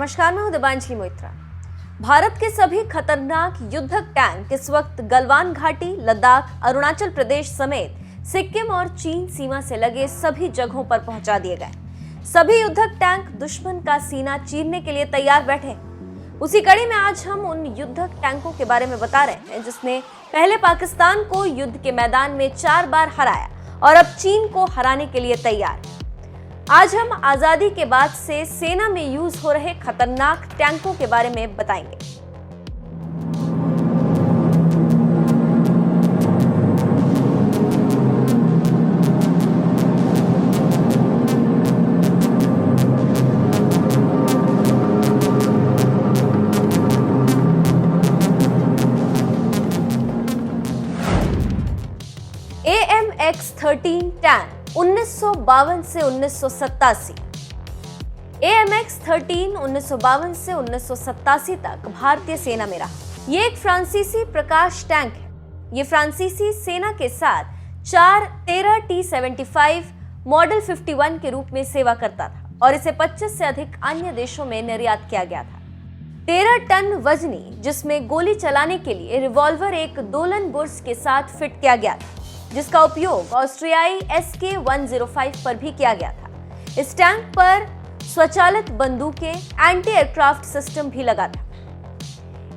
नमस्कार, मैं हूं दिबांजलि मोइत्रा। भारत के सभी खतरनाक युद्धक टैंक इस वक्त गलवान घाटी, लद्दाख, अरुणाचल प्रदेश समेत सिक्किम और चीन सीमा से लगे सभी जगहों पर पहुंचा दिए गए। सभी युद्धक टैंक दुश्मन का सीना चीरने के लिए तैयार बैठे। उसी कड़ी में आज हम उन युद्धक टैंकों के बारे में बता रहे हैं जिसने पहले पाकिस्तान को युद्ध के मैदान में 4 बार हराया और अब चीन को हराने के लिए तैयार। आज हम आजादी के बाद से सेना में यूज हो रहे खतरनाक टैंकों के बारे में बताएंगे। AMX-13 टैंक 1952 से 1987। AMX-13 1952 से 1987 तक भारतीय सेना में रहा। ये एक फ्रांसीसी प्रकाश टैंक है। ये फ्रांसीसी सेना के साथ 13 T-75 मॉडल 51 के रूप में सेवा करता था और इसे 25 से अधिक अन्य देशों में निर्यात किया गया था। 13 टन वजनी, जिसमें गोली चलाने के लिए रिवॉल्वर एक दोलन बुर्स के साथ फिट किया गया था, जिसका उपयोग ऑस्ट्रियाई SK-105 पर भी किया गया था। इस टैंक पर स्वचालित बंदूकें, एंटी एयरक्राफ्ट सिस्टम भी लगा था।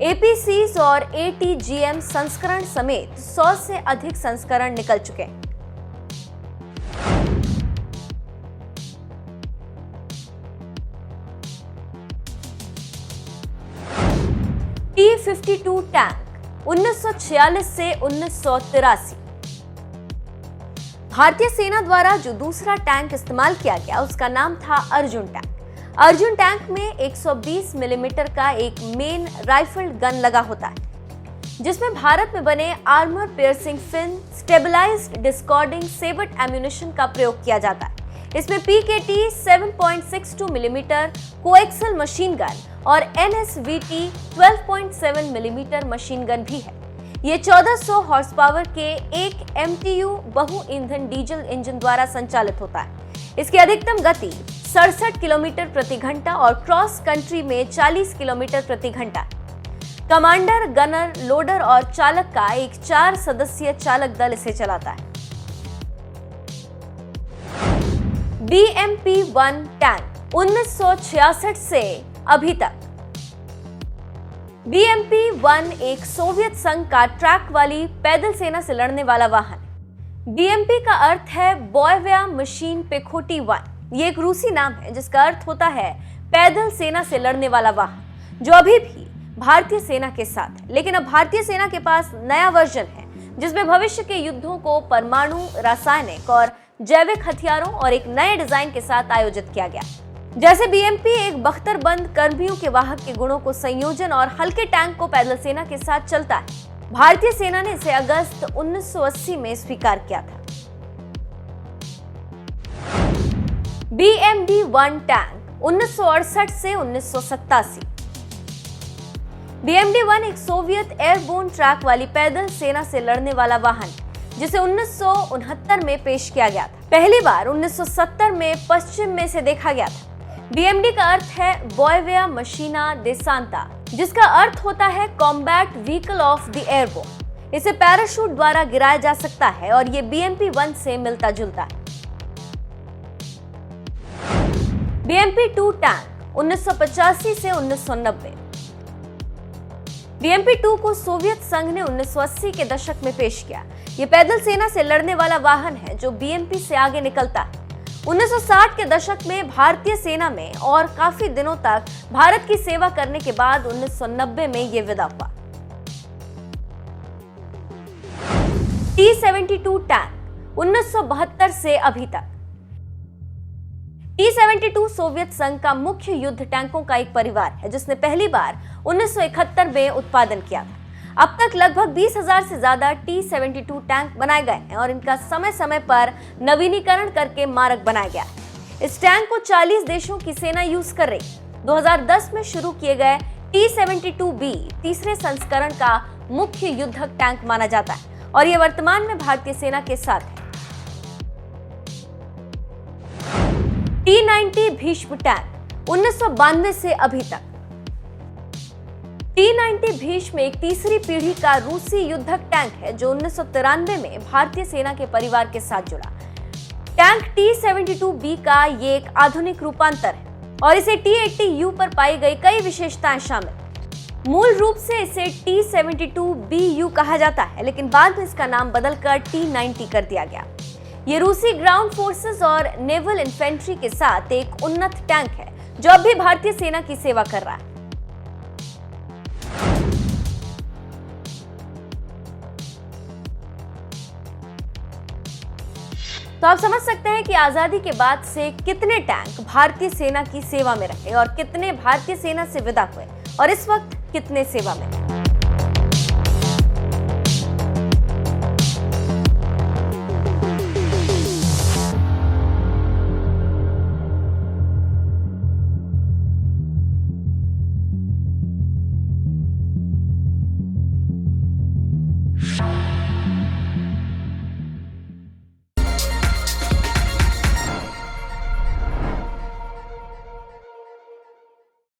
APCs और ATGM संस्करण समेत 100 से अधिक संस्करण निकल चुके हैं। T-52 टैंक 1946 से 1983। भारतीय सेना द्वारा जो दूसरा टैंक इस्तेमाल किया गया उसका नाम था अर्जुन टैंक। अर्जुन टैंक में 120 मिलीमीटर का एक मेन राइफल्ड गन लगा होता है, जिसमें भारत में बने armour piercing fin, stabilised discarding sabot ammunition का प्रयोग किया जाता है। इसमें PKT 7.62 millimetre coaxial machine gun और NSVT 12.7 मिलीमीटर मशीन गन भी है। ये 1400 हॉर्स पावर के एक MTU बहु ईंधन डीजल इंजन द्वारा संचालित होता है। इसकी अधिकतम गति 67 किलोमीटर प्रति घंटा और क्रॉस कंट्री में 40 किलोमीटर प्रति घंटा। कमांडर, गनर, लोडर और चालक का एक 4 सदस्यीय चालक दल इसे चलाता है। BMP-1 टैंक 1966 से अभी तक। BMP-1 एक सोवियत संघ का ट्रैक वाली पैदल सेना से लड़ने वाला वाहन। BMP का अर्थ है बॉयव्या मशीन पेखोटी 1। ये एक रूसी नाम है जिसका अर्थ होता है पैदल सेना से लड़ने वाला वाहन, जो अभी भी भारतीय सेना के साथ है। लेकिन अब भारतीय सेना के पास नया वर्जन है जिसमें भविष्य के युद्धों को परमाणु, रासायनिक और जैविक हथियारों और एक नए डिजाइन के साथ आयोजित किया गया। जैसे BMP एक बख्तरबंद कर्मियों के वाहक के गुणों को संयोजन और हल्के टैंक को पैदल सेना के साथ चलता है। भारतीय सेना ने इसे अगस्त 1980 में स्वीकार किया था। BMD-1 टैंक 1968 से 1987। BMD-1 एक सोवियत एयरबोर्न ट्रैक वाली पैदल सेना से लड़ने वाला वाहन, जिसे 1969 में पेश किया गया था। पहली बार 1970 में पश्चिम में से देखा गया था। BMD का अर्थ है बॉयव्या मशीना देसांता, जिसका अर्थ होता है combat vehicle of the airborne. इसे पैराशूट द्वारा गिराया जा सकता है और ये BMP-1 से मिलता जुलता है। BMP-2 टैंक 1985 से 1990। BMP-2 को सोवियत संघ ने 1980 के दशक में पेश किया। ये पैदल सेना से लड़ने वाला वाहन है जो BMP से आगे निकलता है। 1960 के दशक में भारतीय सेना में और काफी दिनों तक भारत की सेवा करने के बाद 1990 में ये विदा हुआ। T-72 टैंक 1972 से अभी तक। T-72 सोवियत संघ का मुख्य युद्ध टैंकों का एक परिवार है जिसने पहली बार 1971 में उत्पादन किया था। अब तक लगभग 20,000 से ज्यादा T-72 टैंक बनाए गए हैं और इनका समय समय पर नवीनीकरण करके मारक बनाया गया है। इस टैंक को 40 देशों की सेना यूज कर रही है। 2010 में शुरू किए गए T-72B तीसरे संस्करण का मुख्य युद्धक टैंक माना जाता है और यह वर्तमान में भारतीय सेना के साथ है। T-90 भीष्म टैंक 1992 से अभी तक। T-90 भीष्म एक तीसरी पीढ़ी का रूसी युद्धक टैंक है जो 1993 में भारतीय सेना के परिवार के साथ जुड़ा। टैंक T-72B का ये एक आधुनिक रूपांतर है और इसे T-80U पर पाई गई कई विशेषताएं शामिल। मूल रूप से इसे T-72BU कहा जाता है, लेकिन बाद में इसका नाम बदलकर T-90 कर दिया गया। ये रूसी ग्राउंड फोर्सेस और नेवल इन्फेंट्री के साथ एक उन्नत टैंक है जो अब भी भारतीय सेना की सेवा कर रहा है। तो आप समझ सकते हैं कि आजादी के बाद से कितने टैंक भारतीय सेना की सेवा में रहे और कितने भारतीय सेना से विदा हुए और इस वक्त कितने सेवा में।